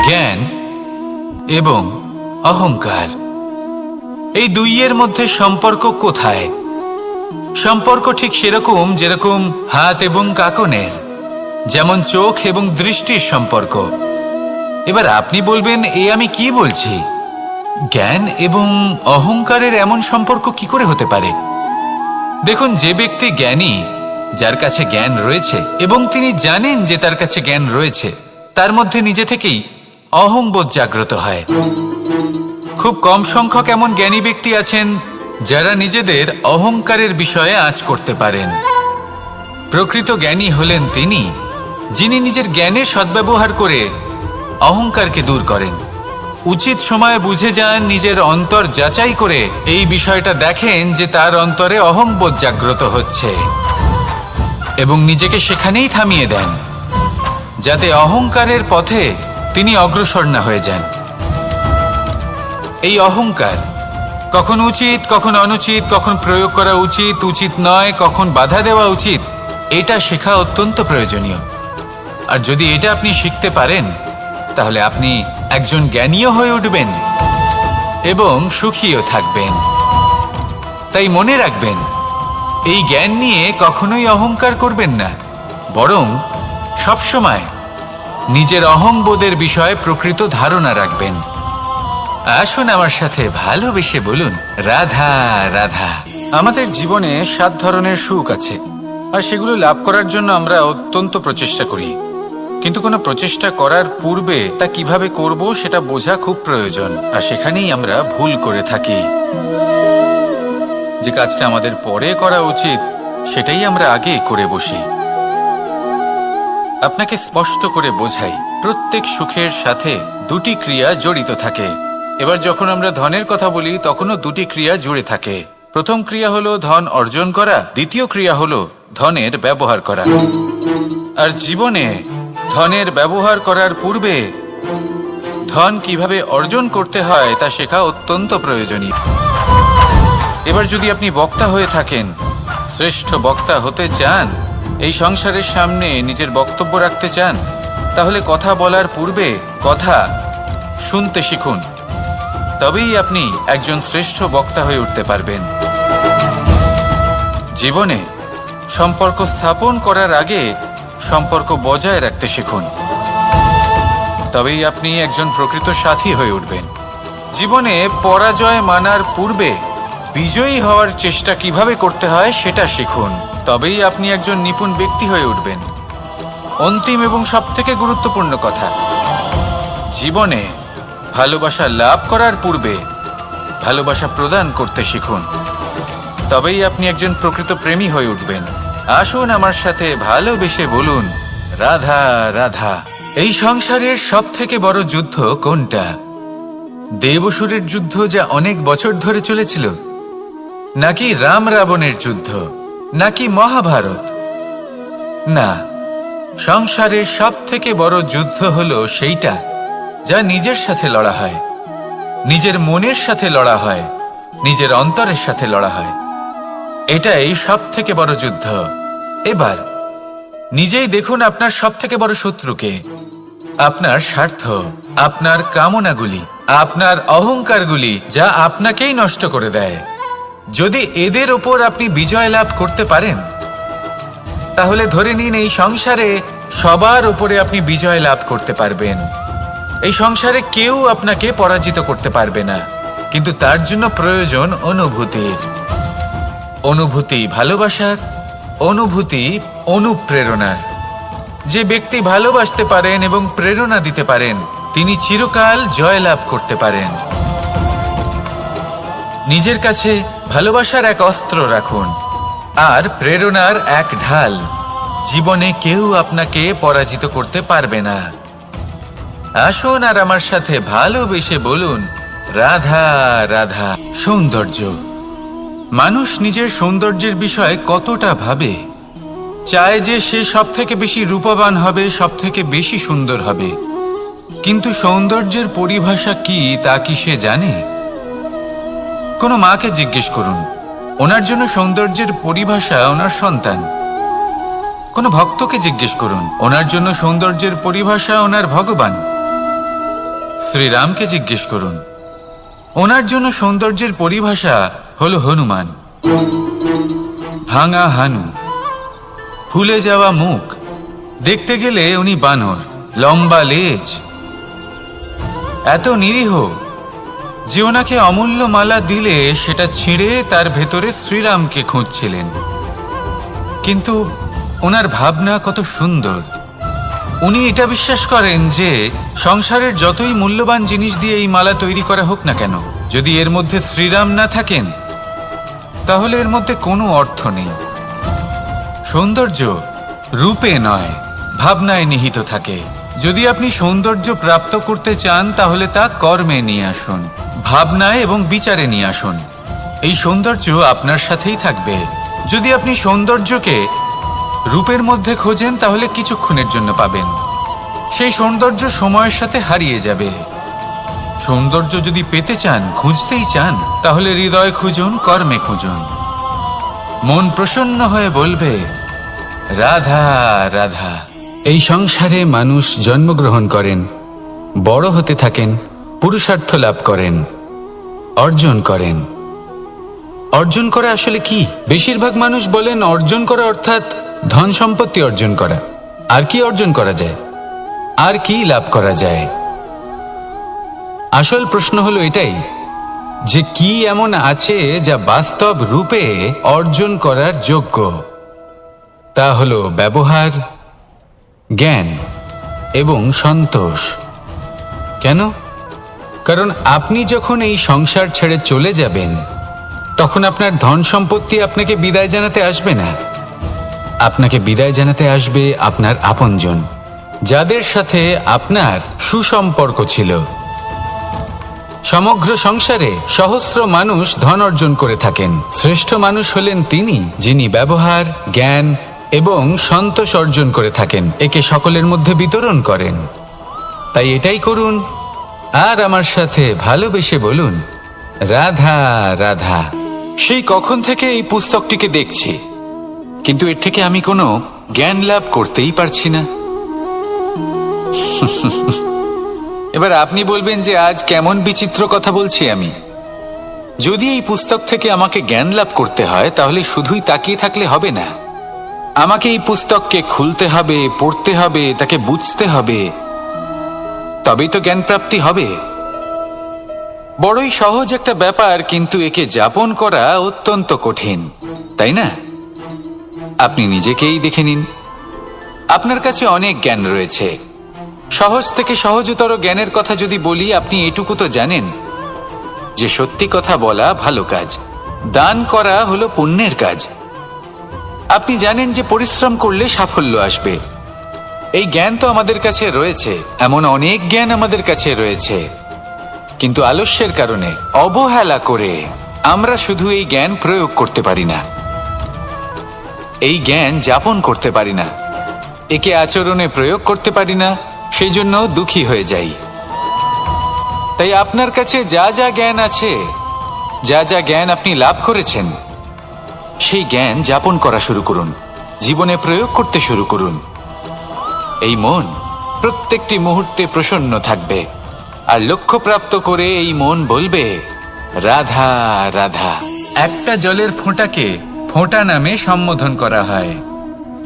জ্ঞান এবং অহংকার, এই দুইয়ের মধ্যে সম্পর্ক কোথায়? সম্পর্ক ঠিক সেরকম যেরকম হাত এবং কাকনের, যেমন চোখ এবং দৃষ্টির সম্পর্ক। এবার আপনি বলবেন, এ আমি কি বলছি? জ্ঞান এবং অহংকারের এমন সম্পর্ক কি করে হতে পারে? দেখুন, যে ব্যক্তি জ্ঞানী, যার কাছে জ্ঞান রয়েছে এবং তিনি জানেন যে তার কাছে জ্ঞান রয়েছে, তার মধ্যে নিজে থেকেই অহংবোধ জাগ্রত হয়। খুব কম সংখ্যক এমন জ্ঞানী ব্যক্তি আছেন যারা নিজেদের অহংকারের বিষয়ে আঁচ করতে পারেন। প্রকৃত জ্ঞানী হলেন তিনি, যিনি নিজের জ্ঞানের সদ্ব্যবহার করে অহংকারকে দূর করেন। উচিত সময়ে বুঝে যান, নিজের অন্তর যাচাই করে এই বিষয়টা দেখেন যে তার অন্তরে অহংবোধ জাগ্রত হচ্ছে এবং নিজেকে সেখানেই থামিয়ে দেন, যাতে অহংকারের পথে তিনি অগ্রসর না হয়ে যান। এই অহংকার কখন উচিত, কখন অনুচিত, কখন প্রয়োগ করা উচিত, উচিত নয়, কখন বাধা দেওয়া উচিত, এটা শেখা অত্যন্ত প্রয়োজনীয়। আর যদি এটা আপনি শিখতে পারেন, তাহলে আপনি একজন জ্ঞানীও হয়ে উঠবেন এবং সুখীও থাকবেন। তাই মনে রাখবেন, এই জ্ঞান নিয়ে কখনোই অহংকার করবেন না, বরং সবসময় নিজের অহংবোধের বিষয়ে প্রকৃত ধারণা রাখবেন। আসুন আমার সাথে ভালোবেসে বলুন, রাধা রাধা। আমাদের জীবনে 7 ধরনের সুখ আছে, আর সেগুলো লাভ করার জন্য আমরা অত্যন্ত প্রচেষ্টা করি। কিন্তু কোনো প্রচেষ্টা করার পূর্বে তা কিভাবে করব সেটা বোঝা খুব প্রয়োজন, আর সেখানেই আমরা ভুল করে থাকি। যে কাজটা আমাদের পরে করা উচিত, সেটাই আমরা আগে করে বসি। আপনাকে স্পষ্ট করে বোঝাই, প্রত্যেক সুখের সাথে 2টি ক্রিয়া জড়িত থাকে। এবার যখন আমরা ধনের কথা বলি, তখনও 2টি ক্রিয়া জুড়ে থাকে। প্রথম ক্রিয়া হলো ধন অর্জন করা, দ্বিতীয় ক্রিয়া হলো ধনের ব্যবহার করা। আর জীবনে ধনের ব্যবহার করার পূর্বে ধন কিভাবে অর্জন করতে হয় তা শেখা অত্যন্ত প্রয়োজনীয়। এবার যদি আপনি বক্তা হয়ে থাকেন, শ্রেষ্ঠ বক্তা হতে চান, এই সংসারের সামনে নিজের বক্তব্য রাখতে চান, তাহলে কথা বলার পূর্বে কথা শুনতে শিখুন। তবেই আপনি একজন শ্রেষ্ঠ বক্তা হয়ে উঠতে পারবেন। জীবনে সম্পর্ক স্থাপন করার আগে সম্পর্ক বজায় রাখতে শিখুন, তবেই আপনি একজন প্রকৃত সাথী হয়ে উঠবেন। জীবনে পরাজয় মানার পূর্বে বিজয়ী হওয়ার চেষ্টা কিভাবে করতে হয় সেটা শিখুন, তবেই আপনি একজন নিপুণ ব্যক্তি হয়ে উঠবেন। অন্তিম এবং সবথেকে গুরুত্বপূর্ণ কথা, জীবনে ভালোবাসা লাভ করার পূর্বে ভালোবাসা প্রদান করতে শিখুন, তবেই আপনি একজন প্রকৃত প্রেমী হয়ে উঠবেন। আসুন আমার সাথে ভালোবেসে বলুন, রাধা রাধা। এই সংসারের সবথেকে বড় যুদ্ধ কোনটা? দেব-অসুরের যুদ্ধ, যা অনেক বছর ধরে চলেছিল, নাকি রাম রাবণের যুদ্ধ, নাকি মহাভারত? না, সংসারের সবথেকে বড় যুদ্ধ হলো সেইটা যা নিজের সাথে লড়া হয়, নিজের মনের সাথে লড়া হয়, নিজের অন্তরের সাথে লড়া হয়। এটাই সবথেকে বড় যুদ্ধ। এবার নিজেই দেখুন আপনার সবথেকে বড় শত্রুকে। আপনার স্বার্থ, আপনার কামনাগুলি, আপনার অহংকারগুলি, যা আপনাকেই নষ্ট করে দেয়। যদি এদের ওপর আপনি বিজয় লাভ করতে পারেন, তাহলে ধরে নিন এই সংসারে সবার উপরে আপনি বিজয় লাভ করতে পারবেন। এই সংসারে কেউ আপনাকে পরাজিত করতে পারবে না, কিন্তু তার জন্য প্রয়োজন অনুভূতির। অনুভূতি ভালোবাসার, অনুভূতি অনুপ্রেরণার। যে ব্যক্তি ভালোবাসতে পারেন এবং প্রেরণা দিতে পারেন, তিনি চিরকাল জয়লাভ করতে পারেন। নিজের কাছে ভালোবাসার এক অস্ত্র রাখুন আর প্রেরণার এক ঢাল। জীবনে কেউ আপনাকে পরাজিত করতে পারবে না। আসুন আর আমার সাথে ভালোবেসে বলুন, রাধা রাধা। সৌন্দর্য। মানুষ নিজের সৌন্দর্যের বিষয়ে কতটা ভাবে, চায় যে সে সব থেকে বেশি রূপবান হবে, সব থেকে বেশি সুন্দর হবে। কিন্তু সৌন্দর্যের পরিভাষা কি তা কি সে জানে? কোনো মাকে জিজ্ঞেস করুন, ওনার জন্য সৌন্দর্যের পরিভাষা ওনার সন্তান। কোনো ভক্তকে জিজ্ঞেস করুন, ওনার জন্য সৌন্দর্যের পরিভাষা ওনার ভগবান। শ্রীরামকে জিজ্ঞেস করুন। ওনার জন্য সৌন্দর্যের পরিভাষা হলো হনুমান। ভাঙা হানু, ফুলে যাওয়া মুখ, দেখতে গেলে উনি বানর, লম্বা লেজ, এত নিরীহ যে ওনাকে অমূল্য মালা দিলে সেটা ছিঁড়ে তার ভেতরে শ্রীরামকে খুঁজছিলেন। কিন্তু ওনার ভাবনা কত সুন্দর। উনি এটা বিশ্বাস করেন যে সংসারের যতই মূল্যবান জিনিস দিয়ে এই মালা তৈরি করা হোক না কেন, যদি এর মধ্যে শ্রীরাম না থাকেন তাহলে এর মধ্যে কোনো অর্থ নেই। সৌন্দর্য রূপে নয়, ভাবনায় নিহিত থাকে। যদি আপনি সৌন্দর্য প্রাপ্ত করতে চান তাহলে তা কর্মে নিয়ে আসুন, ভাবনায় এবং বিচারে নিয়ে আসুন। এই সৌন্দর্য আপনার সাথেই থাকবে। যদি আপনি সৌন্দর্যকে রূপের মধ্যে খোঁজেন তাহলে কিছুক্ষণের জন্য পাবেন, সেই সৌন্দর্য সময়ের সাথে হারিয়ে যাবে। সৌন্দর্য যদি পেতে চান, খুঁজতেই চান, তাহলে হৃদয় খুঁজুন, কর্মে খুঁজুন। মন প্রসন্ন হয়ে বলবে রাধা রাধা। এই সংসারে মানুষ জন্মগ্রহণ করেন, বড় হতে থাকেন, পুরুষার্থ লাভ করেন, অর্জন করেন। অর্জন করা আসলে কি? বেশিরভাগ মানুষ বলেন অর্জন করা অর্থাৎ ধন সম্পত্তি অর্জন করা। আর কি অর্জন করা যায়? আর কি লাভ করা যায়? আসল প্রশ্ন হলো এটাই যে কি এমন আছে যা বাস্তব রূপে অর্জন করার যোগ্য। তা হলো ব্যবহার, জ্ঞান এবং সন্তোষ। কেন? কারণ আপনি যখন এই সংসার ছেড়ে চলে যাবেন তখন আপনার ধন সম্পত্তি আপনাকে বিদায় জানাতে আসবে না। আপনাকে বিদায় জানাতে আসবে আপনার আপনজন, যাদের সাথে আপনার সুসম্পর্ক ছিল। সমগ্র সংসারে সহস্র মানুষ ধন অর্জন করে থাকেন। শ্রেষ্ঠ মানুষ হলেন তিনি যিনি ব্যবহার, জ্ঞান এবং সন্তোষ অর্জন করে থাকেন, একে সকলের মধ্যে বিতরণ করেন। তাই এটাই করুন আর আমার সাথে ভালোবেসে বলুন রাধা রাধা। সেই কখন থেকে এই পুস্তকটিকে দেখছি, কিন্তু এর থেকে আমি কোনো জ্ঞান লাভ করতেই পারছি না। এবার আপনি বলবেন যে আজ কেমন বিচিত্র কথা বলছি আমি। যদি এই পুস্তক থেকে আমাকে জ্ঞান লাভ করতে হয় তাহলে শুধুই তাকিয়ে থাকলে হবে না। আমাকে এই পুস্তককে খুলতে হবে, পড়তে হবে, তাকে বুঝতে হবে, তবেই তো জ্ঞান প্রাপ্তি হবে। বড়ই সহজ একটা ব্যাপার, কিন্তু একে যাপন করা অত্যন্ত কঠিন, তাই না? আপনি নিজেকেই দেখে নিন। আপনার কাছে অনেক জ্ঞান রয়েছে। সহজ থেকে সহজতর জ্ঞানের কথা যদি বলি, আপনি এটুকু তো জানেন যে সত্যি কথা বলা ভালো কাজ, দান করা হলো পুণ্যের কাজ। আপনি জানেন যে পরিশ্রম করলে সাফল্য আসবে। এই জ্ঞান তো আমাদের কাছে রয়েছে, এমন অনেক জ্ঞান আমাদের কাছে রয়েছে, কিন্তু আলস্যের কারণে, অবহেলা করে আমরা শুধু এই জ্ঞান প্রয়োগ করতে পারি না, এই জ্ঞান যাপন করতে পারি না, একে আচরণে প্রয়োগ করতে পারি না। সেই জন্য দুঃখী হয়ে যাই। তাই আপনার কাছে যা যা জ্ঞান আছে, যা যা জ্ঞান আপনি লাভ করেছেন, সেই জ্ঞান যাপন করা শুরু করুন, জীবনে প্রয়োগ করতে শুরু করুন। এই মন প্রত্যেকটি মুহূর্তে প্রসন্ন থাকবে, আর লক্ষ্যপ্রাপ্ত করে এই মন বলবে রাধা রাধা। একটা জলের ফোঁটাকে ফোঁটা নামে সম্বোধন করা হয়।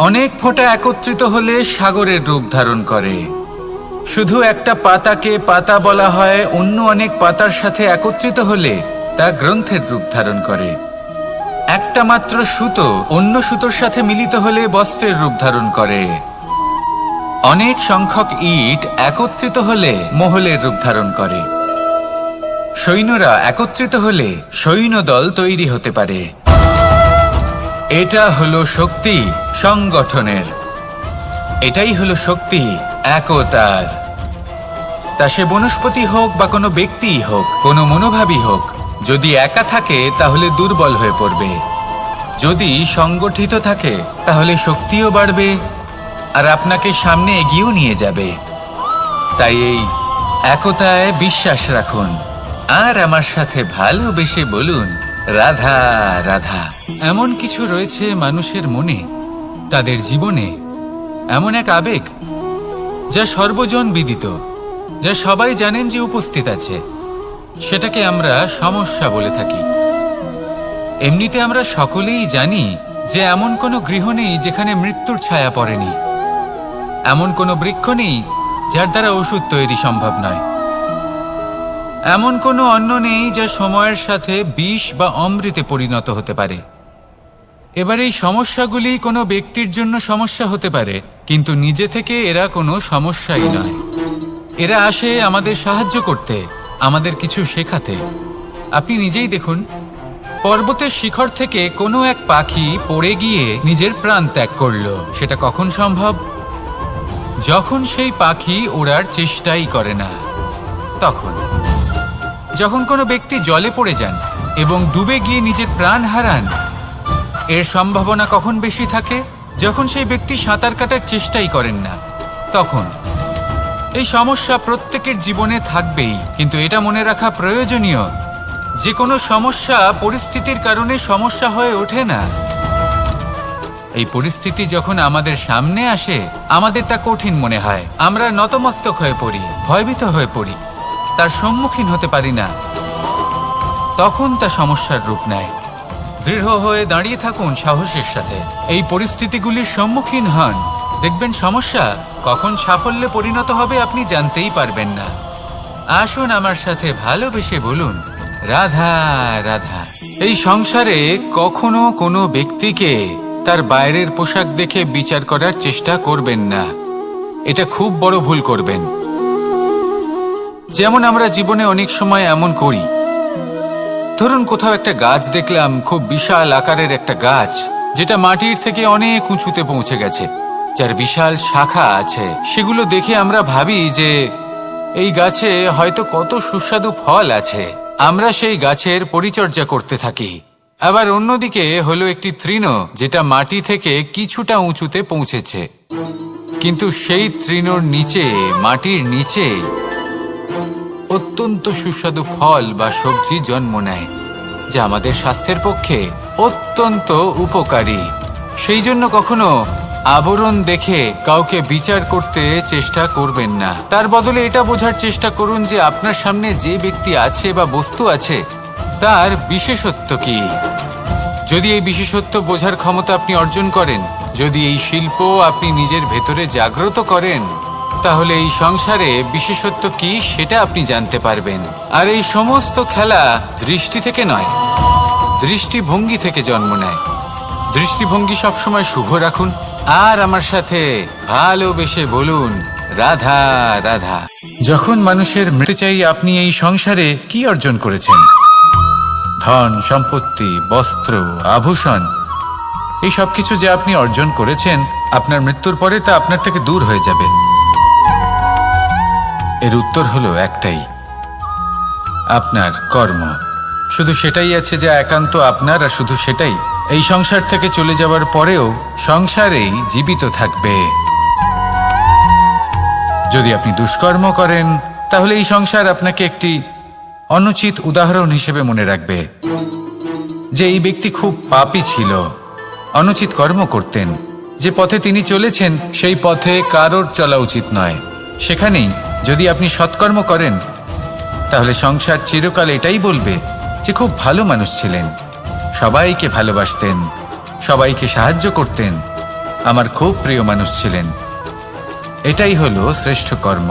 অনেক ফোঁটা একত্রিত হলে সাগরের রূপ ধারণ করে। শুধু একটা পাতাকে পাতা বলা হয়, অন্য অনেক পাতার সাথে একত্রিত হলে তা গ্রন্থের রূপ ধারণ করে। একটা মাত্র সুতো অন্য সুতোর সাথে মিলিত হলে বস্ত্রের রূপ ধারণ করে। অনেক সংখ্যক ইট একত্রিত হলে মহলের রূপ ধারণ করে। সৈন্যরা একত্রিত হলে সৈন্যদল তৈরি হতে পারে। এটা হলো শক্তি সংগঠনের, এটাই হলো শক্তি একতার। তা সে বনস্পতি হোক বা কোনো ব্যক্তিই হোক, কোনো মনোভাবই হোক, যদি একা থাকে তাহলে দুর্বল হয়ে পড়বে। যদি সংগঠিত থাকে তাহলে শক্তিও বাড়বে আর আপনাকে সামনে এগিয়েও নিয়ে যাবে। তাই এই একতায় বিশ্বাস রাখুন আর আমার সাথে ভালোবেসে বলুন রাধা রাধা। এমন কিছু রয়েছে মানুষের মনে, তাদের জীবনে এমন এক আবেগ যা সর্বজন বিদিত, যা সবাই জানেন যে উপস্থিত আছে, সেটাকে আমরা সমস্যা বলে থাকি। এমনিতে আমরা সকলেই জানি যে এমন কোনো গৃহ নেই যেখানে মৃত্যুর ছায়া পড়েনি, এমন কোনো বৃক্ষ নেই যার দ্বারা ওষুধ তৈরি সম্ভব নয়, এমন কোনো অন্ন নেই যা সময়ের সাথে বিষ বা অমৃতে পরিণত হতে পারে। এবার এই সমস্যাগুলি কোনো ব্যক্তির জন্য সমস্যা হতে পারে, কিন্তু নিজে থেকে এরা কোনো সমস্যাই নয়। এরা আসে আমাদের সাহায্য করতে, আমাদের কিছু শেখাতে। আপনি নিজেই দেখুন, পর্বতের শিখর থেকে কোনো এক পাখি পড়ে গিয়ে নিজের প্রাণ ত্যাগ করল। সেটা কখন সম্ভব? যখন সেই পাখি ওড়ার চেষ্টাই করে না। তখন যখন কোনো ব্যক্তি জলে পড়ে যান এবং ডুবে গিয়ে নিজের প্রাণ হারান, এর সম্ভাবনা কখন বেশি থাকে? যখন সেই ব্যক্তি সাঁতার কাটার চেষ্টাই করেন না। তখন এই সমস্যা প্রত্যেকের জীবনে থাকবেই, কিন্তু এটা মনে রাখা প্রয়োজনীয় যে কোনো সমস্যা পরিস্থিতির কারণে সমস্যা হয়ে ওঠে না। এই পরিস্থিতি যখন আমাদের সামনে আসে, আমাদের তা কঠিন মনে হয়, আমরা নতমস্তক হয়ে পড়ি, ভয়ভীত হয়ে পড়ি, তার সম্মুখীন হতে পারি না। তখন তা সমস্যার রূপ নেয়। দৃঢ় হয়ে দাঁড়িয়ে থাকুন সাহসের সাথে, এই পরিস্থিতিগুলির সম্মুখীন হন। দেখবেন সমস্যা কখন সাফল্যে পরিণত হবে আপনি জানতেই পারবেন না। আসুন আমার সাথে ভালোবেসে বলুন, রাধা রাধা। এই সংসারে কখনো কোনো ব্যক্তিকে তার বাইরের পোশাক দেখে বিচার করার চেষ্টা করবেন না, এটা খুব বড় ভুল করবেন। যেমন আমরা জীবনে অনেক সময় এমন করি, ধরুন কোথাও একটা গাছ দেখলাম, খুব বিশাল আকারের একটা গাছ, যেটা মাটির থেকে অনেক উঁচুতে পৌঁছে গেছে, যার বিশাল শাখা আছে। সেগুলো দেখে আমরা ভাবি যে এই গাছে হয়তো কত সুস্বাদু ফল আছে, আমরা সেই গাছের পরিচর্যা করতে থাকি। আবার অন্যদিকে হলো একটি তৃণ, যেটা মাটি থেকে কিছুটা উঁচুতে পৌঁছেছে, কিন্তু সেই তৃণর নিচে, মাটির নিচে অত্যন্ত সুস্বাদু ফল বা সবজি জন্ম নেয়, যা আমাদের স্বাস্থ্যের পক্ষে অত্যন্ত উপকারী। সেই জন্য কখনো আবরণ দেখে কাউকে বিচার করতে চেষ্টা করবেন না। তার বদলে এটা বোঝার চেষ্টা করুন যে আপনার সামনে যে ব্যক্তি আছে বা বস্তু আছে, তার বিশেষত্ব কি। যদি এই বিশেষত্ব বোঝার ক্ষমতা আপনি অর্জন করেন, যদি এই শিল্প আপনি নিজের ভেতরে জাগ্রত করেন, তাহলে এই সংসারে বিশেষত্ব কি সেটা আপনি জানতে পারবেন। আর এই সমস্ত খেলা দৃষ্টি থেকে নয়, দৃষ্টিভঙ্গি থেকে জন্ম নেয়। দৃষ্টিভঙ্গি সবসময় শুভ রাখুন, আর আমার সাথে ভালোবেসে বলুন, রাধা রাধা। যখন মানুষের মৃত্যু চাই, আপনি এই সংসারে কি অর্জন করেছেন? ধন সম্পত্তি, বস্ত্র, আভূষণ, এই সব কিছু যে আপনি অর্জন করেছেন, আপনার মৃত্যুর পরে তা আপনার থেকে দূর হয়ে যাবে। এর উত্তর হলো একটাই, আপনার কর্ম। শুধু সেটাই আছে যা একান্ত আপনার, আর শুধু সেটাই এই সংসার থেকে চলে যাওয়ার পরেও সংসারেই জীবিত থাকবে। যদি আপনি দুষ্কর্ম করেন, তাহলে এই সংসার আপনাকে একটি অনুচিত উদাহরণ হিসেবে মনে রাখবে যে এই ব্যক্তি খুব পাপী ছিল, অনুচিত কর্ম করতেন। যে পথে তিনি চলেছেন সেই পথে কারোর চলা উচিত নয়। সেখানেই যদি আপনি সৎকর্ম করেন, তাহলে সংসার চিরকাল এটাই বলবে যে খুব ভালো মানুষ ছিলেন, সবাইকে ভালোবাসতেন, সবাইকে সাহায্য করতেন, আমার খুব প্রিয় মানুষ ছিলেন। এটাই হলো শ্রেষ্ঠ কর্ম।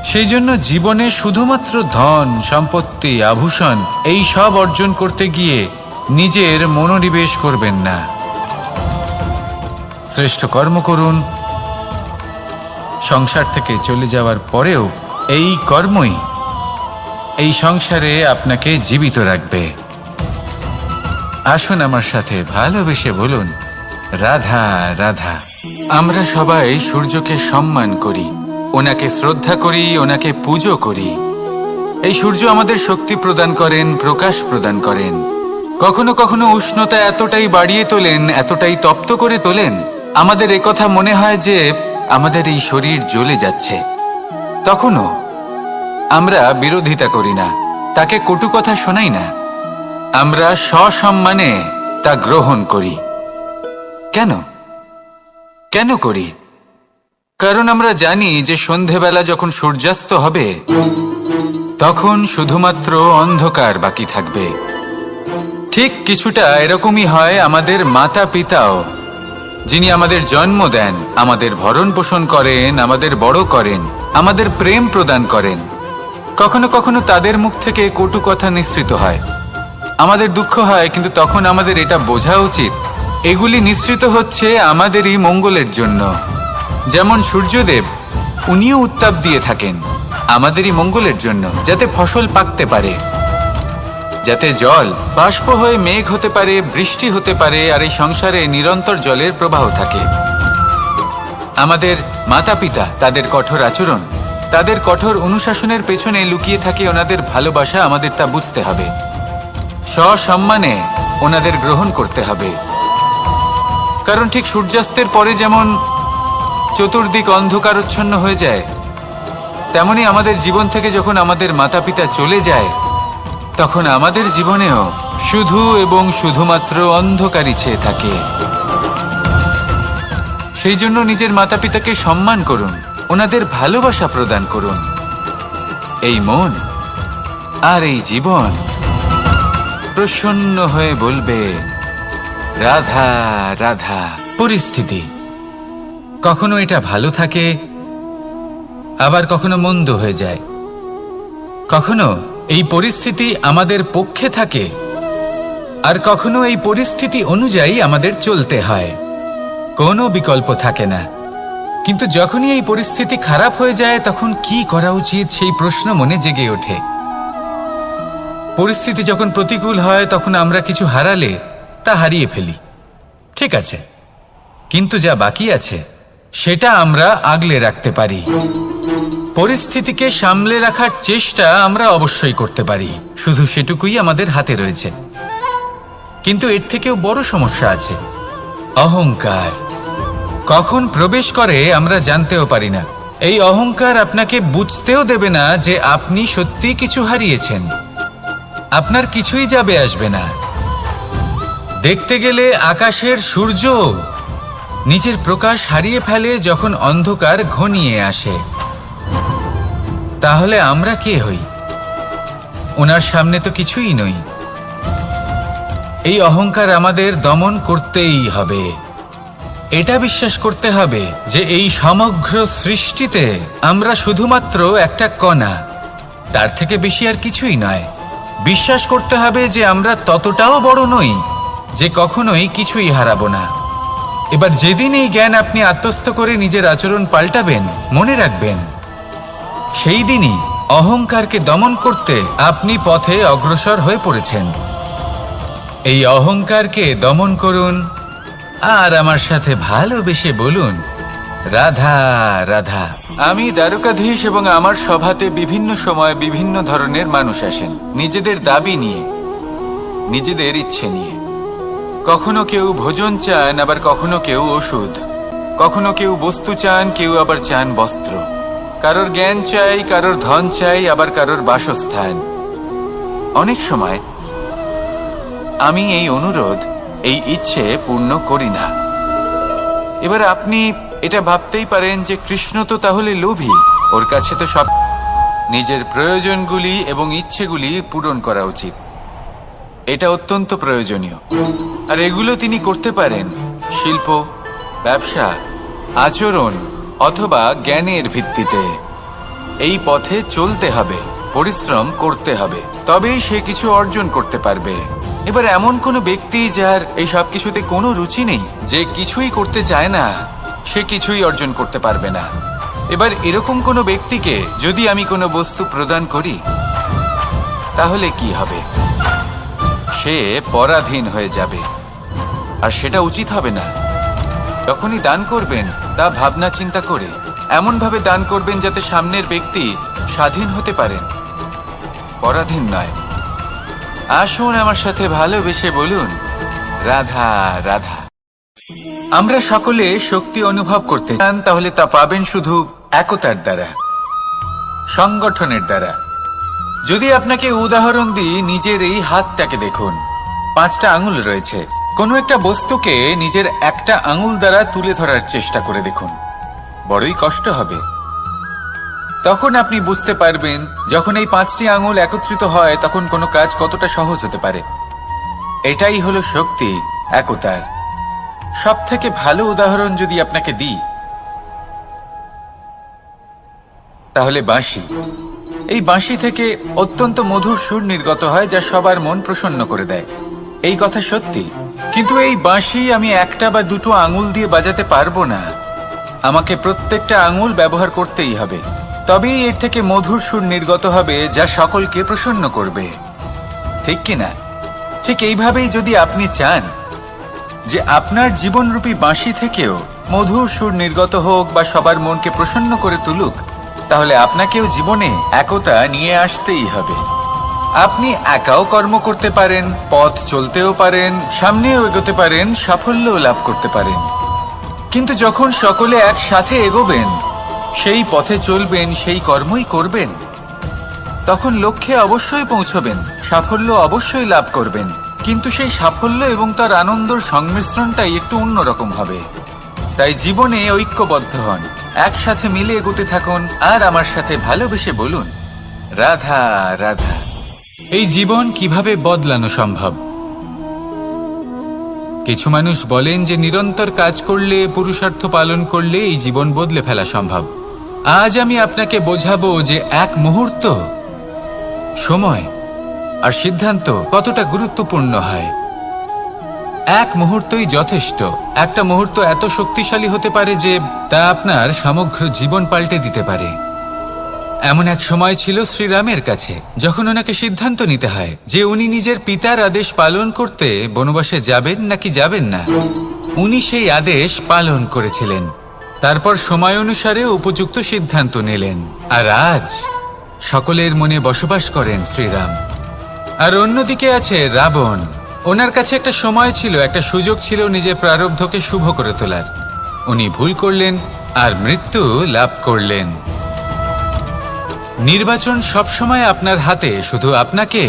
সেই জন্য জীবনে শুধুমাত্র ধন সম্পত্তি, আভূষণ, এই সব অর্জন করতে গিয়ে নিজের মনোনিবেশ করবেন না। শ্রেষ্ঠ কর্ম করুন। সংসার থেকে চলে যাওয়ার পরেও এই কর্মই এই সংসারে আপনাকে জীবিত রাখবে। আসুন আমার সাথে ভালোবেসে বলুন, রাধা রাধা। আমরা সবাই সূর্যকে সম্মান করি, ওনাকে শ্রদ্ধা করি, ওনাকে পুজো করি। এই সূর্য আমাদের শক্তি প্রদান করেন, প্রকাশ প্রদান করেন। কখনো কখনো উষ্ণতা এতটাই বাড়িয়ে তোলেন, এতটাই তপ্ত করে তোলেন, আমাদের একথা মনে হয় যে আমাদের এই শরীর জ্বলে যাচ্ছে। তখনও আমরা বিরোধিতা করি না, তাকে কটু কথা শোনাই না, আমরা সসম্মানে তা গ্রহণ করি। কেন কেন করি? কারণ আমরা জানি যে সন্ধেবেলা যখন সূর্যাস্ত হবে তখন শুধুমাত্র অন্ধকার বাকি থাকবে। ঠিক কিছুটা এরকমই হয় আমাদের মাতা পিতাও, যিনি আমাদের জন্ম দেন, আমাদের ভরণ পোষণ করেন, আমাদের বড় করেন, আমাদের প্রেম প্রদান করেন। কখনো কখনো তাদের মুখ থেকে কটু কথা নিঃসৃত হয়, আমাদের দুঃখ হয়, কিন্তু তখন আমাদের এটা বোঝা উচিত এগুলি নিঃসৃত হচ্ছে আমাদেরই মঙ্গলের জন্য। যেমন সূর্যদেব, উনিও উত্তাপ দিয়ে থাকেন আমাদেরই মঙ্গলের জন্য, যাতে ফসল পাকতে পারে, যাতে জল বাষ্প হয়ে মেঘ হতে পারে, বৃষ্টি হতে পারে, আর এই সংসারে নিরন্তর জলের প্রবাহ থাকে। আমাদের মাতা পিতা, তাদের কঠোর আচরণ, তাদের কঠোর অনুশাসনের পেছনে লুকিয়ে থাকে ওনাদের ভালোবাসা। আমাদের তা বুঝতে হবে, সসম্মানে ওনাদের গ্রহণ করতে হবে। কারণ ঠিক সূর্যাস্তের পরে যেমন চতুর্দিক অন্ধকারচ্ছন্ন হয়ে যায়, তেমনি আমাদের জীবন থেকে যখন আমাদের মাতা পিতা চলে যায় তখন আমাদের জীবনেও শুধু এবং শুধুমাত্র অন্ধকারই ছেয়ে থাকে। সেই জন্য নিজের মাতা পিতাকে সম্মান করুন, ওনাদের ভালোবাসা প্রদান করুন। এই মন আর এই জীবন প্রসন্ন হয়ে বলবে রাধা রাধা। পরিস্থিতি কখনো এটা ভালো থাকে, আবার কখনো মন্দ হয়ে যায়। কখনো এই পরিস্থিতি আমাদের পক্ষে থাকে, আর কখনো এই পরিস্থিতি অনুযায়ী আমাদের চলতে হয়, কোনো বিকল্প থাকে না। কিন্তু যখনই এই পরিস্থিতি খারাপ হয়ে যায় তখন কি করা উচিত সেই প্রশ্ন মনে জেগে ওঠে। পরিস্থিতি যখন প্রতিকূল হয় তখন আমরা কিছু হারালে তা হারিয়ে ফেলি, ঠিক আছে, কিন্তু যা বাকি আছে সেটা আমরা আগলে রাখতে পারি। পরিস্থিতিকে সামলে রাখার চেষ্টা আমরা অবশ্যই করতে পারি, শুধু সেটুকুই আমাদের হাতে রয়েছে। কিন্তু এর থেকেও বড় সমস্যা আছে, অহংকার। কখন প্রবেশ করে আমরা জানতেও পারি না। এই অহংকার আপনাকে বুঝতেও দেবে না যে আপনি সত্যি কিছু হারিয়েছেন। আপনার কিছুই যাবে আসবে না। দেখতে গেলে আকাশের সূর্য নিজের প্রকাশ হারিয়ে ফেলে যখন অন্ধকার ঘনিয়ে আসে। তাহলে আমরা কে হই? ওনার সামনে তো কিছুই নই। এই অহংকার আমাদের দমন করতেই হবে। এটা বিশ্বাস করতে হবে যে এই সমগ্র সৃষ্টিতে আমরা শুধুমাত্র একটা কণা, তার থেকে বেশি আর কিছুই নয়। বিশ্বাস করতে হবে যে আমরা ততটাও বড় নই যে কখনোই কিছুই হারাবো না। এবার যেদিন এই জ্ঞান আপনি আত্মস্থ করে নিজের আচরণ পাল্টাবেন, মনে রাখবেন সেই দিনই অহংকারকে দমন করতে আপনি পথে অগ্রসর হয়ে পড়েছেন। এই অহংকারকে দমন করুন আর আমার সাথে ভালোবেসে বলুন রাধা রাধা। আমি দ্বারকাধীশ এবং আমার সভাতে বিভিন্ন সময় বিভিন্ন ধরনের মানুষ আসেন, নিজেদের দাবি নিয়ে, নিজেদের ইচ্ছে নিয়ে। কখনো কেউ ভোজন চান, আবার কখনো কেউ ওষুধ, কখনো কেউ বস্তু চান, কেউ আবার চান বস্ত্র। কারোর জ্ঞান চাই, কারোর ধন চাই, আবার কারোর বাসস্থান। অনেক সময় আমি এই অনুরোধ, এই ইচ্ছে পূর্ণ করি না। এবার আপনি এটা ভাবতেই পারেন যে কৃষ্ণ তো তাহলে লোভী, ওর কাছে তো সব নিজের প্রয়োজনগুলি এবং ইচ্ছেগুলি পূরণ করা উচিত। এটা অত্যন্ত প্রয়োজনীয়, আর এগুলো তিনি করতে পারেন শিল্প, ব্যবসা, আচরণ অথবা জ্ঞানের ভিত্তিতে। এই পথে চলতে হবে, পরিশ্রম করতে হবে, তবেই সে কিছু অর্জন করতে পারবে। এবার এমন কোনো ব্যক্তি যার এই সব কিছুতে কোনো রুচি নেই, যে কিছুই করতে চায় না, সে কিছুই অর্জন করতে পারবে না। এবার এরকম কোনো ব্যক্তিকে যদি আমি কোনো বস্তু প্রদান করি তাহলে কি হবে? সে পরাধীন হয়ে যাবে, আর সেটা উচিত হবে না। যখনই দান করবেন তা ভাবনা চিন্তা করে এমনভাবে দান করবেন যাতে সামনের ব্যক্তি স্বাধীন হতে পারেন, পরাধীন নয়। আসুন আমার সাথে ভালোবেসে বলুন রাধা রাধা। আমরা সকলে শক্তি অনুভব করতে চান, তাহলে তা পাবেন শুধু একতার দ্বারা, সংগঠনের দ্বারা। যদি আপনাকে উদাহরণ দিই, নিজের এই হাতটাকে দেখুন, 5টা আঙুল রয়েছে। কোনো একটা বস্তুকে নিজের একটা আঙুল দ্বারা তুলে ধরার চেষ্টা করে দেখুন, বড়ই কষ্ট হবে। তখন আপনি বুঝতে পারবেন যখন এই 5টি আঙুল একত্রিত হয় তখন কোনো কাজ কতটা সহজ হতে পারে। এটাই হলো শক্তি একতার। সব থেকে ভালো উদাহরণ যদি আপনাকে দিই তাহলে বাঁশি। এই বাঁশি থেকে অত্যন্ত মধুর সুর নির্গত হয় যা সবার মন প্রসন্ন করে দেয়। এই কথা সত্যি, কিন্তু এই বাঁশি আমি একটা বা দুটো আঙুল দিয়ে বাজাতে পারবো না। আমাকে প্রত্যেকটা আঙুল ব্যবহার করতেই হবে, তবেই এর থেকে মধুর সুর নির্গত হবে যা সকলকে প্রসন্ন করবে, ঠিক কিনা? ঠিক এইভাবেই যদি আপনি চান যে আপনার জীবনরূপী বাঁশি থেকেও মধুর সুর নির্গত হোক বা সবার মনকে প্রসন্ন করে তুলুক, তাহলে আপনাকেও জীবনে একতা নিয়ে আসতেই হবে। আপনি একাও কর্ম করতে পারেন, পথ চলতেও পারেন, সামনেও এগোতে পারেন, সাফল্যও লাভ করতে পারেন। কিন্তু যখন সকলে একসাথে এগোবেন, সেই পথে চলবেন, সেই কর্মই করবেন, তখন লক্ষ্যে অবশ্যই পৌঁছবেন, সাফল্য অবশ্যই লাভ করবেন। কিন্তু সেই সাফল্য এবং তার আনন্দর সংমিশ্রণটাই একটু অন্যরকম হবে। তাই জীবনে ঐক্যবদ্ধ হন, একসাথে মিলে এগোতে থাকুন, আর আমার সাথে ভালোবেসে বলুন রাধা রাধা। এই জীবন কিভাবে বদলানো সম্ভব? কিছু মানুষ বলেন যে নিরন্তর কাজ করলে, পুরুষার্থ পালন করলে এই জীবন বদলে ফেলা সম্ভব। আজ আমি আপনাকে বোঝাবো যে এক মুহূর্ত, সময় আর সিদ্ধান্ত কতটা গুরুত্বপূর্ণ হয়। এক মুহূর্তই যথেষ্ট। একটা মুহূর্ত এত শক্তিশালী হতে পারে যে তা আপনার সমগ্র জীবন পাল্টে দিতে পারে। এমন এক সময় ছিল শ্রীরামের কাছে যখন ওনাকে সিদ্ধান্ত নিতে হয় যে উনি নিজের পিতার আদেশ পালন করতে বনবাসে যাবেন নাকি যাবেন না। উনি সেই আদেশ পালন করেছিলেন, তারপর সময় অনুসারে উপযুক্ত সিদ্ধান্ত নিলেন। আর আজ সকলের মনে বসবাস করেন শ্রীরাম। আর অন্যদিকে আছে রাবণ। ওনার কাছে একটা সময় ছিল, একটা সুযোগ ছিল নিজের প্রারব্ধকে শুভ করে তোলার। উনি ভুল করলেন আর মৃত্যু লাভ করলেন। নির্বাচন সবসময় আপনার হাতে, শুধু আপনাকে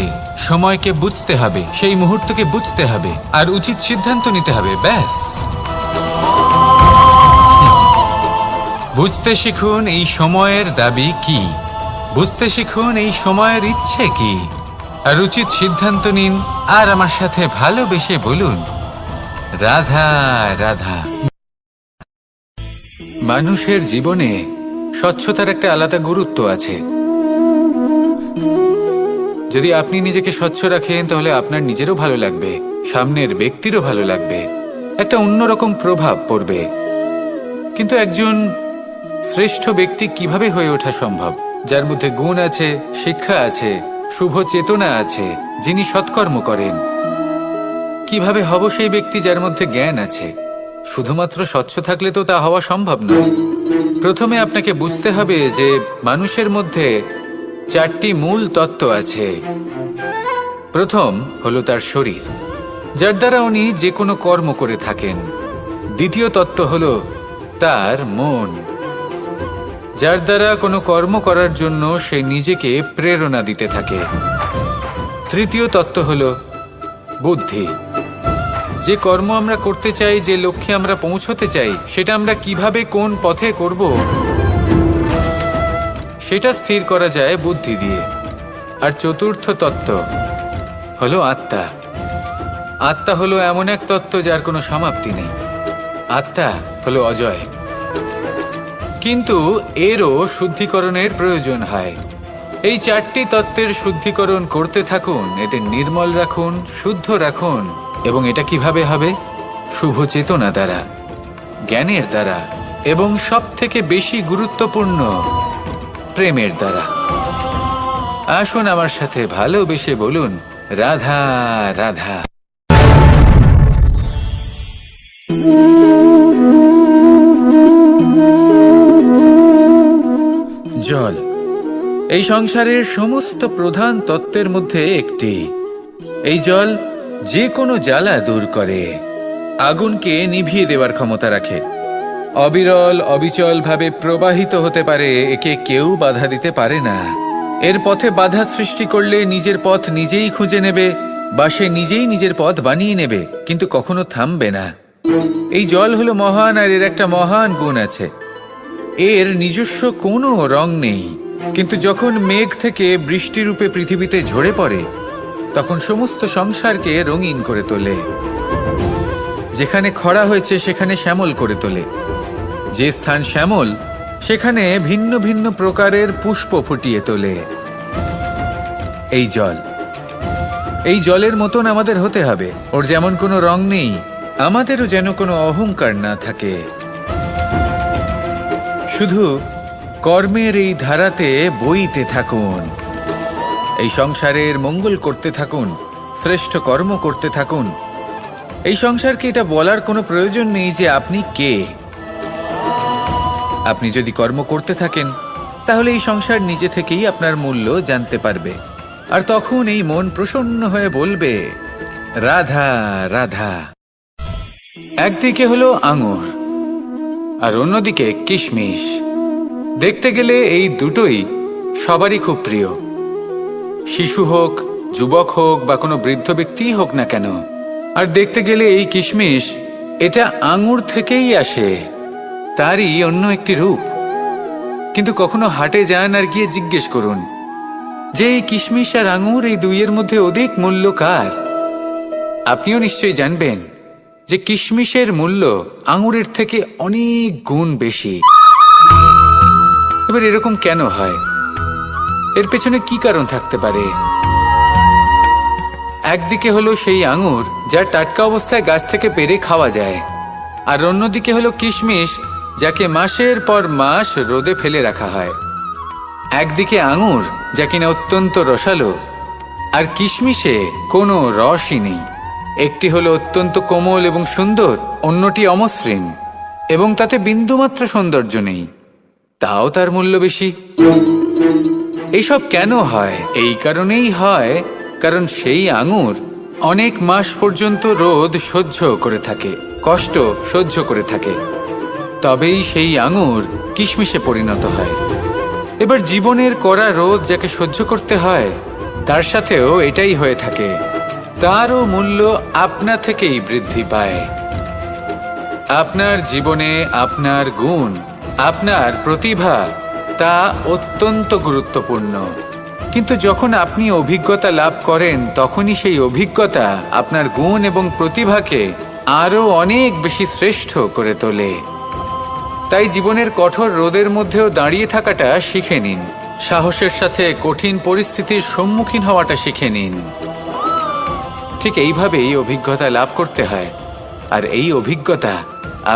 সময়কে বুঝতে হবে, সেই মুহূর্তকে বুঝতে হবে আর উচিত সিদ্ধান্ত নিতে হবে, ব্যাস। বুঝতে শিখুন এই সময়ের দাবি কি, বুঝতে শিখুন এই সময়ের ইচ্ছে কি, আর উচিত সিদ্ধান্ত নিন। আর আমার সাথে ভালোবেসে বলুন রাধা রাধা। মানুষের জীবনে স্বচ্ছতার একটা আলাদা গুরুত্ব আছে। যদি আপনি নিজেকে স্বচ্ছ রাখেন তাহলে আপনার নিজেরও ভালো লাগবে, সামনের ব্যক্তিরও ভালো লাগবে, একটা অন্যরকম প্রভাব পড়বে। কিন্তু একজন শ্রেষ্ঠ ব্যক্তি কিভাবে হয়ে ওঠা সম্ভব? যার মধ্যে গুণ আছে, শিক্ষা আছে, শুভ চেতনা আছে, যিনি সৎকর্ম করেন। কিভাবে হব সেই ব্যক্তি যার মধ্যে জ্ঞান আছে? শুধুমাত্র স্বচ্ছ থাকলে তো তা হওয়া সম্ভব নয়। প্রথমে আপনাকে বুঝতে হবে যে মানুষের মধ্যে 4টি মূল তত্ত্ব আছে। প্রথম হলো তার শরীর, যার দ্বারা উনি যে কোনো কর্ম করে থাকেন। দ্বিতীয় তত্ত্ব হলো তার মন, যার দ্বারা কোনো কর্ম করার জন্য সে নিজেকে প্রেরণা দিতে থাকে। তৃতীয় তত্ত্ব হলো বুদ্ধি, যে কর্ম আমরা করতে চাই, যে লক্ষ্যে আমরা পৌঁছতে চাই, সেটা আমরা কিভাবে কোন পথে করব সেটা স্থির করা যায় বুদ্ধি দিয়ে। আর চতুর্থ তত্ত্ব হলো আত্মা। আত্মা হলো এমন এক তত্ত্ব যার কোনো সমাপ্তি নেই। আত্মা হলো অজয়। কিন্তু এরও শুদ্ধিকরণের প্রয়োজন হয়। এই 4টি তত্ত্বের শুদ্ধিকরণ করতে থাকুন, এদের নির্মল রাখুন, শুদ্ধ রাখুন। এবং এটা কিভাবে হবে? শুভ চেতনা দ্বারা, জ্ঞানের দ্বারা, এবং সব থেকে বেশি গুরুত্বপূর্ণ প্রেমের দ্বারা। আসুন আমার সাথে ভালোবেসে বলুন রাধা রাধা। জল এই সংসারের সমস্ত প্রধান তত্ত্বের মধ্যে একটি। এই জল যে কোনো জ্বালা দূর করে, আগুনকে নিভিয়ে দেওয়ার ক্ষমতা রাখে, অবিরল অবিচল ভাবে প্রবাহিত হতে পারে, একে কেউ বাধা দিতে পারে না। এর পথে বাধা সৃষ্টি করলে নিজের পথ নিজেই খুঁজে নেবে বা সে নিজেই নিজের পথ বানিয়ে নেবে, কিন্তু কখনো থামবে না। এই জল হলো মহান, আর এর একটা মহান গুণ আছে, এর নিজস্ব কোনো রং নেই, কিন্তু যখন মেঘ থেকে বৃষ্টিরূপে পৃথিবীতে ঝরে পড়ে তখন সমস্ত সংসারকে রঙিন করে তোলে। যেখানে খরা হয়েছে সেখানে শ্যামল করে তোলে, যে স্থান শ্যামল সেখানে ভিন্ন ভিন্ন প্রকারের পুষ্প ফুটিয়ে তোলে। এই জলের মতন আমাদের হতে হবে। ওর যেমন কোনো রং নেই, আমাদেরও যেন কোনো অহংকার না থাকে। শুধু কর্মের এই ধারাতে বইতে থাকুন, এই সংসারের মঙ্গল করতে থাকুন, শ্রেষ্ঠ কর্ম করতে থাকুন। এই সংসারকে এটা বলার কোনো প্রয়োজন নেই যে আপনি কে। আপনি যদি কর্ম করতে থাকেন তাহলে এই সংসার নিজে থেকেই আপনার মূল্য জানতে পারবে, আর তখন এই মন প্রসন্ন হয়ে বলবে রাধা রাধা। একদিকে হলো আঙুর আর অন্যদিকে কিশমিশ। দেখতে গেলে এই দুটোই সবারই খুব প্রিয়, শিশু হোক, যুবক হোক বা কোনো বৃদ্ধ ব্যক্তিই হোক না কেন। আর দেখতে গেলে এই কিশমিশ এটা আঙুর থেকেই আসে, তারই অন্য একটি রূপ। কিন্তু কখনো হাটে যান আর গিয়ে জিজ্ঞেস করুন যে এই কিশমিশ আর আঙুর এই দুইয়ের মধ্যে অধিক মূল্য কার? আপনিও নিশ্চয়ই জানবেন যে কিশমিশের মূল্য আঙুরের থেকে অনেক গুণ বেশি। এবার এরকম কেন হয়? এর পেছনে কি কারণ থাকতে পারে? একদিকে হলো সেই আঙুর যা টাটকা অবস্থায় গাছ থেকে পেড়ে খাওয়া যায়, আর অন্যদিকে হলো কিশমিশ যাকে মাসের পর মাস রোদে ফেলে রাখা হয়। একদিকে আঙুর যা কিনা অত্যন্ত রসালো, আর কিশমিশে কোনো রসই নেই। একটি হলো অত্যন্ত কোমল এবং সুন্দর, অন্যটি অমসৃণ এবং তাতে বিন্দুমাত্র সৌন্দর্য নেই, তাও তার মূল্য বেশি। এইসব কেন হয়? এই কারণেই হয় কারণ সেই আঙুর অনেক মাস পর্যন্ত রোদ সহ্য করে থাকে, কষ্ট সহ্য করে থাকে, তবেই সেই আঙুর কিশমিশে পরিণত হয়। এবার জীবনের কড়া রোদ যাকে সহ্য করতে হয় তার সাথেও এটাই হয়ে থাকে, তারও মূল্য আপনা থেকেই বৃদ্ধি পায়। আপনার জীবনে আপনার গুণ, আপনার প্রতিভা তা অত্যন্ত গুরুত্বপূর্ণ, কিন্তু যখন আপনি অভিজ্ঞতা লাভ করেন তখনই সেই অভিজ্ঞতা আপনার গুণ এবং প্রতিভাকে আরো অনেক বেশি শ্রেষ্ঠ করে তোলে। তাই জীবনের কঠোর রোদের মধ্যেও দাঁড়িয়ে থাকাটা শিখে নিন, সাহসের সাথে কঠিন পরিস্থিতির সম্মুখীন হওয়াটা শিখে নিন। ঠিক এইভাবেই অভিজ্ঞতা লাভ করতে হয়, আর এই অভিজ্ঞতা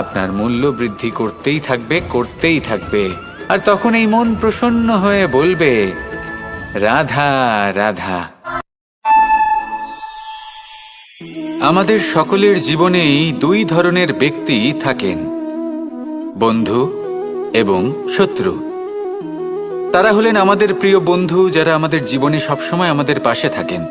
আপনার মূল্য বৃদ্ধি করতেই থাকবে, করতেই থাকবে। আর তখন এই মন প্রসন্ন হয়ে বলবে রাধা রাধা। আমাদের সকলের জীবনেই দুই ধরনের ব্যক্তি থাকেন, বন্ধু এবং শত্রু। তারা হলেন আমাদের প্রিয় বন্ধু, যারা আমাদের জীবনে সবসময় আমাদের পাশে থাকেন।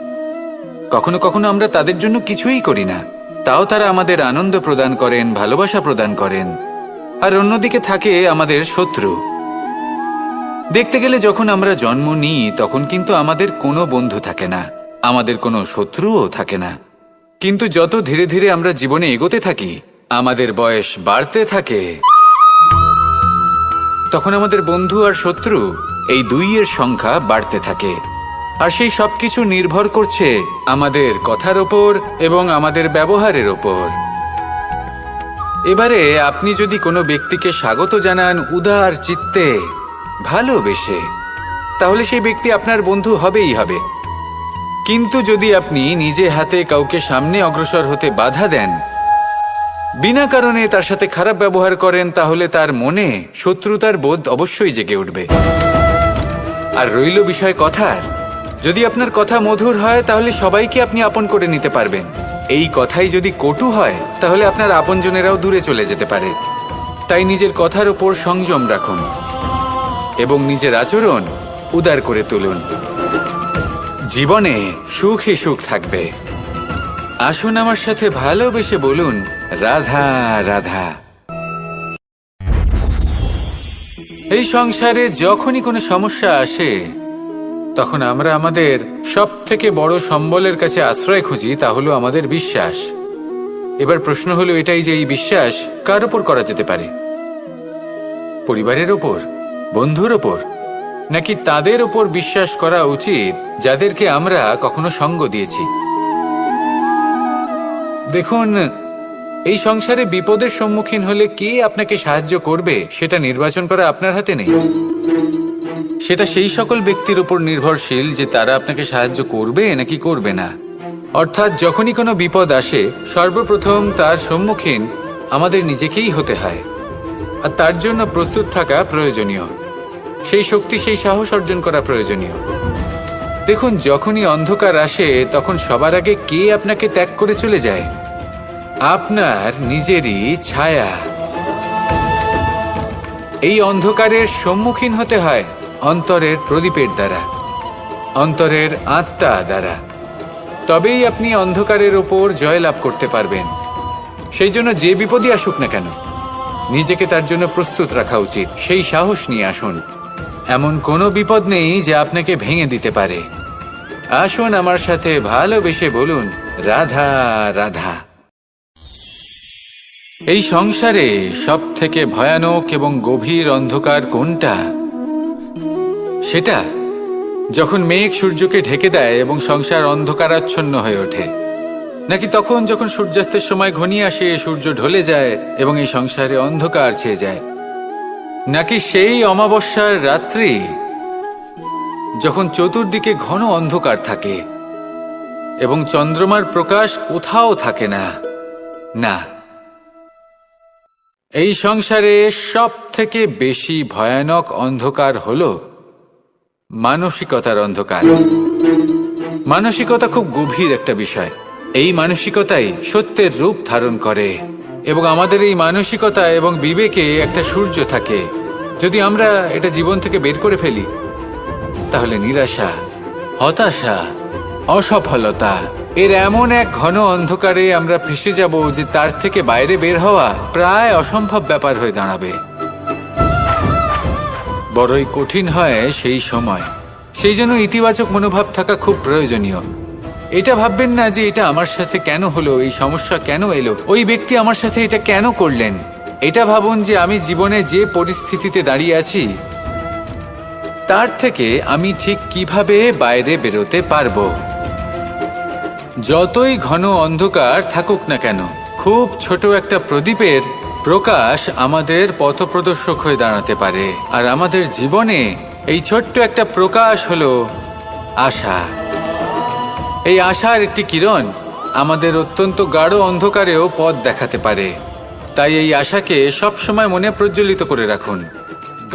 কখনো কখনো আমরা তাদের জন্য কিছুই করি না, তাও তারা আমাদের আনন্দ প্রদান করেন, ভালোবাসা প্রদান করেন। আর অন্যদিকে থাকে আমাদের শত্রু। দেখতে গেলে যখন আমরা জন্ম নিই তখন কিন্তু আমাদের কোনো বন্ধু থাকে না, আমাদের কোনো শত্রুও থাকে না। কিন্তু যত ধীরে ধীরে আমরা জীবনে এগোতে থাকি, আমাদের বয়স বাড়তে থাকে, তখন আমাদের বন্ধু আর শত্রু এই দুইয়ের সংখ্যা বাড়তে থাকে। আর সেই সবকিছু নির্ভর করছে আমাদের কথার ওপর এবং আমাদের ব্যবহারের ওপর। এবারে আপনি যদি কোনো ব্যক্তিকে স্বাগত জানান উদার চিত্তে, ভালোবেসে, তাহলে সেই ব্যক্তি আপনার বন্ধু হবেই হবে। কিন্তু যদি আপনি নিজে হাতে কাউকে সামনে অগ্রসর হতে বাধা দেন, বিনা কারণে তার সাথে খারাপ ব্যবহার করেন, তাহলে তার মনে শত্রুতার বোধ অবশ্যই জেগে উঠবে। আর রইল বিষয় কথার, যদি আপনার কথা মধুর হয় তাহলে সবাইকে আপনি আপন করে নিতে পারবেন। এই কথাই যদি কটু হয় তাহলে আপনার আপনজনেরাও দূরে চলে যেতে পারে। তাই নিজের কথার উপর সংযম রাখুন এবং নিজের আচরণ উদার করে তুলুন। জীবনে সুখে সুখ থাকবে। আসুন আমার সাথে ভালোবেসে বলুন রাধা রাধা। এই সংসারে যখনই কোনো সমস্যা আসে তখন আমরা আমাদের সব থেকে বড় সম্বলের কাছে আশ্রয় খুঁজি, তা হলো আমাদের বিশ্বাস। এবার প্রশ্ন হলো এটাই যে এই বিশ্বাস কার উপর করা যেতে পারে? পরিবারের ওপর, বন্ধুর ওপর, নাকি তাদের ওপর বিশ্বাস করা উচিত যাদেরকে আমরা কখনো সঙ্গ দিয়েছি? দেখুন, এই সংসারে বিপদের সম্মুখীন হলে কে আপনাকে সাহায্য করবে সেটা নির্বাচন করা আপনার হাতে নেই। সেটা সেই সকল ব্যক্তির উপর নির্ভরশীল যে তারা আপনাকে সাহায্য করবে নাকি করবে না। অর্থাৎ যখনই কোনো বিপদ আসে, সর্বপ্রথম তার সম্মুখীন আমাদের নিজেকেই হতে হয়, আর তার জন্য প্রস্তুত থাকা প্রয়োজনীয়। সেই শক্তি, সেই সাহস অর্জন করা প্রয়োজনীয়। দেখুন, যখনই অন্ধকার আসে তখন সবার আগে কে আপনাকে ত্যাগ করে চলে যায়? আপনার নিজেরই ছায়া। এই অন্ধকারের সম্মুখীন হতে হয় অন্তরের প্রদীপের দ্বারা, অন্তরের আত্মা দ্বারা। তবেই আপনি অন্ধকারের ওপর জয়লাভ করতে পারবেন। সেই জন্য যে বিপদই আসুক না কেন, নিজেকে তার জন্য প্রস্তুত রাখা উচিত। সেই সাহস নিয়ে আসুন। এমন কোনো বিপদ নেই যা আপনাকে ভেঙে দিতে পারে। আসুন আমার সাথে ভালোবেসে বলুন, রাধা রাধা। এই সংসারে সব থেকে ভয়ানক এবং গভীর অন্ধকার কোনটা? সেটা যখন মেঘ সূর্যকে ঢেকে দেয় এবং সংসার অন্ধকারাচ্ছন্ন হয়ে ওঠে, নাকি তখন যখন সূর্যাস্তের সময় ঘনিয়ে আসে, সূর্য ঢলে যায় এবং এই সংসারে অন্ধকার ছেয়ে যায়, নাকি সেই অমাবস্যার রাত্রি যখন চতুর্দিকে ঘন অন্ধকার থাকে এবং চন্দ্রমার প্রকাশ কোথাও থাকে না? না, এই সংসারে সব থেকে বেশি ভয়ানক অন্ধকার হলো মানসিকতার অন্ধকার। মানসিকতা খুব গভীর একটা বিষয়। এই মানসিকতাই সত্যের রূপ ধারণ করে এবং আমাদের এই মানসিকতা এবং বিবেকে একটা সূর্য থাকে। যদি আমরা এটা জীবন থেকে বের করে ফেলি, তাহলে নিরাশা, হতাশা, অসফলতা এর এমন এক ঘন অন্ধকারে আমরা ফেসে যাব যে তার থেকে বাইরে বের হওয়া প্রায় অসম্ভব ব্যাপার হয়ে দাঁড়াবে। বড়ই কঠিন হয় সেই সময়। সেই জন্য ইতিবাচক মনোভাব থাকা খুব প্রয়োজনীয়। এটা ভাববেন না যে এটা আমার সাথে কেন হলো, এই সমস্যা কেন এলো, ওই ব্যক্তি আমার সাথে এটা কেন করলেন। এটা ভাবুন যে আমি জীবনে যে পরিস্থিতিতে দাঁড়িয়ে আছি তার থেকে আমি ঠিক কিভাবে বাইরে বেরোতে পারবো। যতই ঘন অন্ধকার থাকুক না কেন, খুব ছোট একটা প্রদীপের প্রকাশ আমাদের পথপ্রদর্শক হয়ে দাঁড়াতে পারে। আর আমাদের জীবনে এই ছোট্ট একটা প্রকাশ হলো আশা। এই আশার একটি কিরণ আমাদের অত্যন্ত গাঢ় অন্ধকারেও পথ দেখাতে পারে। তাই এই আশাকে সবসময় মনে প্রজ্বলিত করে রাখুন।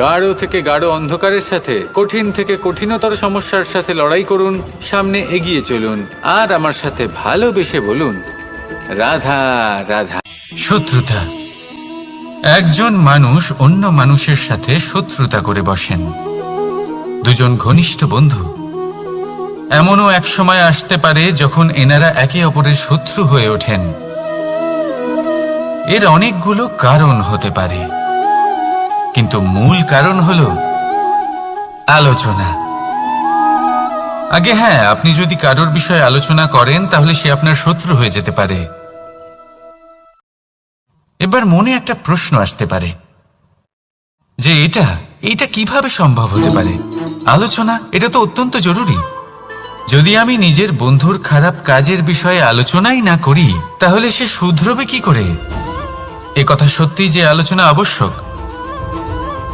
গাঢ় থেকে গাঢ় অন্ধকারের সাথে, কঠিন থেকে কঠিনতর সমস্যার সাথে লড়াই করুন, সামনে এগিয়ে চলুন, আর আমার সাথে ভালোবেসে বলুন, রাধা রাধা। শত্রুতা। একজন মানুষ অন্য মানুষের সাথে শত্রুতা করে বসেন। দুজন ঘনিষ্ঠ বন্ধু, এমনও এক সময় আসতে পারে যখন এনারা একে অপরের শত্রু হয়ে ওঠেন। এর অনেকগুলো কারণ হতে পারে, কিন্তু মূল কারণ হলো আলোচনা। আগে হ্যাঁ, আপনি যদি কারোর বিষয়ে আলোচনা করেন তাহলে সে আপনার শত্রু হয়ে যেতে পারে। এবার মনে একটা প্রশ্ন আসতে পারে যে এটা কিভাবে সম্ভব হতে পারে? আলোচনা, এটা তো অত্যন্ত জরুরি। যদি আমি নিজের বন্ধুর খারাপ কাজের বিষয়ে আলোচনাই না করি তাহলে সে শুধরবে কি করে? এ কথা সত্যি যে আলোচনা আবশ্যক,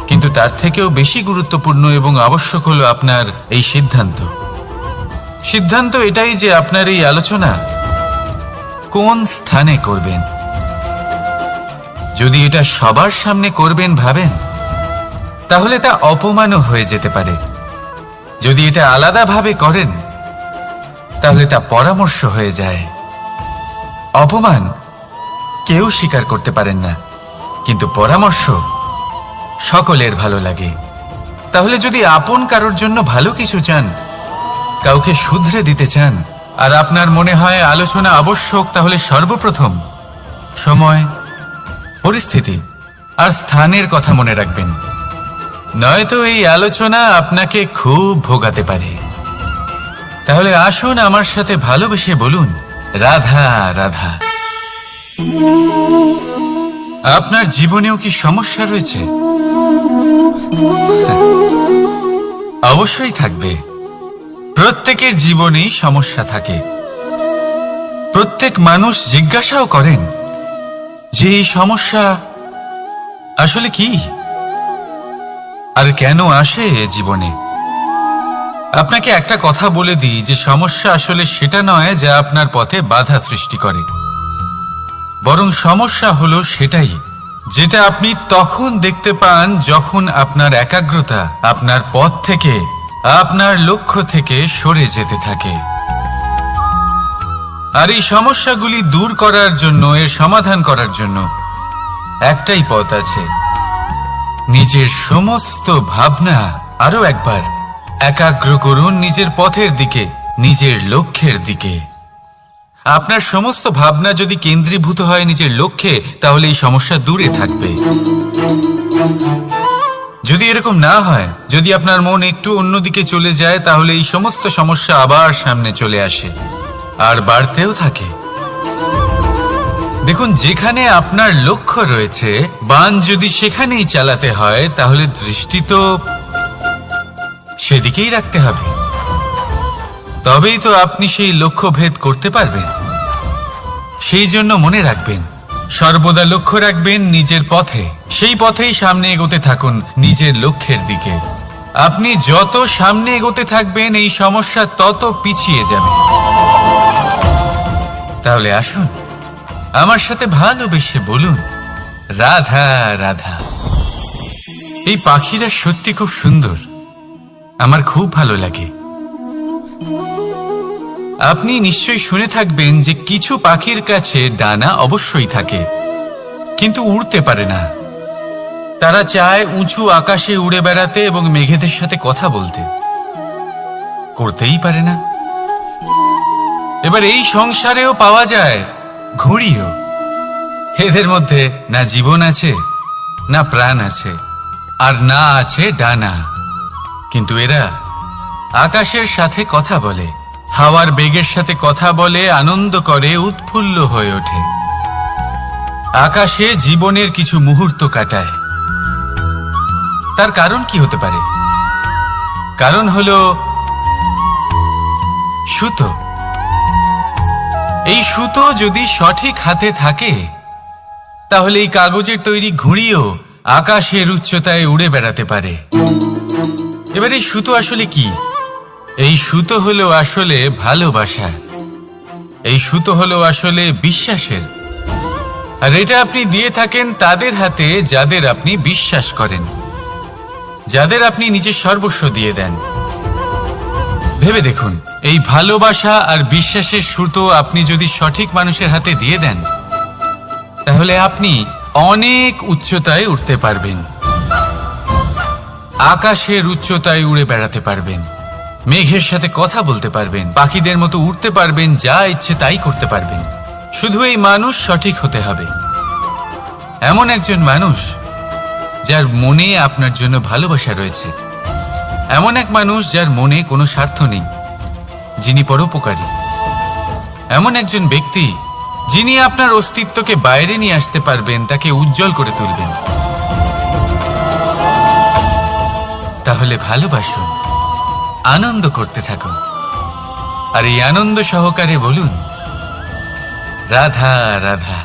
কিন্তু তার থেকেও বেশি গুরুত্বপূর্ণ এবং আবশ্যক হলো আপনার এই সিদ্ধান্ত। সিদ্ধান্ত এটাই যে আপনার এই আলোচনা কোন স্থানে করবেন। যদি এটা সবার সামনে করবেন ভাবেন, তাহলে তা অপমানও হয়ে যেতে পারে। যদি এটা আলাদাভাবে করেন তাহলে তা পরামর্শ হয়ে যায়। অপমান কেউ স্বীকার করতে পারেন না, কিন্তু পরামর্শ সকলের ভালো লাগে। তাহলে যদি আপন কারোর জন্য ভালো কিছু চান, কাউকে শুধরে দিতে চান, আর আপনার মনে হয় আলোচনা আবশ্যক, তাহলে সর্বপ্রথম সময়, পরিস্থিতি আর স্থানের কথা মনে রাখবেন। নয়তো এই আলোচনা আপনাকে খুব ভোগাতে পারে। তাহলে আসুন আমার সাথে ভালোবেসে বলুন, রাধা রাধা। আপনার জীবনেও কি সমস্যা রয়েছে? অবশ্যই থাকবে। প্রত্যেকের জীবনেই সমস্যা থাকে। প্রত্যেক মানুষ জিজ্ঞাসাও করেন যে এই সমস্যা আসলে কি আর কেন আসে জীবনে। আপনাকে একটা কথা বলে দিই যে সমস্যা আসলে সেটা নয় যা আপনার পথে বাধা সৃষ্টি করে, বরং সমস্যা হলো সেটাই যেটা আপনি তখন দেখতে পান যখন আপনার একাগ্রতা আপনার পথ থেকে, আপনার লক্ষ্য থেকে সরে যেতে থাকে। আর এই সমস্যাগুলি দূর করার জন্য, এর সমাধান করার জন্য একটাই পথ আছে। নিজের সমস্ত ভাবনা আরো একবার একাগ্র করুন নিজের পথের দিকে, নিজের লক্ষ্যের দিকে। আপনার সমস্ত ভাবনা যদি কেন্দ্রীভূত হয় নিজের লক্ষ্যে, তাহলে এই সমস্যা দূরে থাকবে। যদি এরকম না হয়, যদি আপনার মন একটু অন্যদিকে চলে যায়, তাহলে এই সমস্ত সমস্যা আবার সামনে চলে আসে আর বাড়তেও থাকে। দেখুন, যেখানে আপনার লক্ষ্য রয়েছে, বাণ যদি সেখানেই চালাতে হয়, তাহলে দৃষ্টি তো সেদিকেই রাখতে হবে। তবেই তো আপনি সেই লক্ষ্য ভেদ করতে পারবেন। সেই জন্য মনে রাখবেন, সর্বদা লক্ষ্য রাখবেন নিজের পথে, সেই পথেই সামনে এগোতে থাকুন নিজের লক্ষ্যের দিকে। আপনি যত সামনে এগোতে থাকবেন, এই সমস্যা তত পিছিয়ে যাবে। তাহলে আসুন, আমার সাথে ভালোবেসে বলুন, রাধা রাধা। এই পাখিরা সত্যি খুব সুন্দর, আমার খুব ভালো লাগে। আপনি নিশ্চয়ই শুনে থাকবেন যে কিছু পাখির কাছে ডানা অবশ্যই থাকে, কিন্তু উড়তে পারে না। তারা চায় উঁচু আকাশে উড়ে বেড়াতে এবং মেঘেদের সাথে কথা বলতে, করতেই পারে না। এবার এই সংসারেও পাওয়া যায় ঘুড়িও। এদের মধ্যে না জীবন আছে, না প্রাণ আছে, আর না আছে ডানা, কিন্তু এরা আকাশের সাথে কথা বলে, হাওয়ার বেগের সাথে কথা বলে, আনন্দ করে, উৎফুল্ল হয়ে ওঠে। আকাশে জীবনের কিছু মুহূর্ত কাটায়। তার কারণ কি হতে পারে? কারণ হলো সুতো। এই সুতো যদি সঠিক হাতে থাকে, তাহলে এই কাগজের তৈরি ঘুড়িও আকাশের উচ্চতায় উড়ে বেড়াতে পারে। এবার এই সুতো আসলে কি? এই সুতো হলো আসলে ভালোবাসা। এই সুতো হলো আসলে বিশ্বাসের। আর এটা আপনি দিয়ে থাকেন তাদের হাতে যাদের আপনি বিশ্বাস করেন, যাদের আপনি নিজের সর্বস্ব দিয়ে দেন। ভেবে দেখুন, এই ভালোবাসা আর বিশ্বাসের সুতো আপনি যদি সঠিক মানুষের হাতে দিয়ে দেন, তাহলে আপনি অনেক উচ্চতায় উঠতে পারবেন, আকাশের উচ্চতায় উড়ে বেড়াতে পারবেন, মেঘের সাথে কথা বলতে পারবেন, পাখিদের মতো উড়তে পারবেন, যা ইচ্ছে তাই করতে পারবেন। শুধু এই মানুষ সঠিক হতে হবে, এমন একজন মানুষ যার মনে আপনার জন্য ভালোবাসা রয়েছে, এমন এক মানুষ যার মনে কোনো স্বার্থ নেই, যিনি পরোপকারী, এমন একজন ব্যক্তি যিনি আপনার অস্তিত্বকে বাইরে নিয়ে আসতে পারবেন, তাকে উজ্জ্বল করে তুলবেন। তাহলে ভালোবাসুন, আনন্দ করতে থাকুন, আর এই আনন্দ সহকারে বলুন, রাধা রাধা।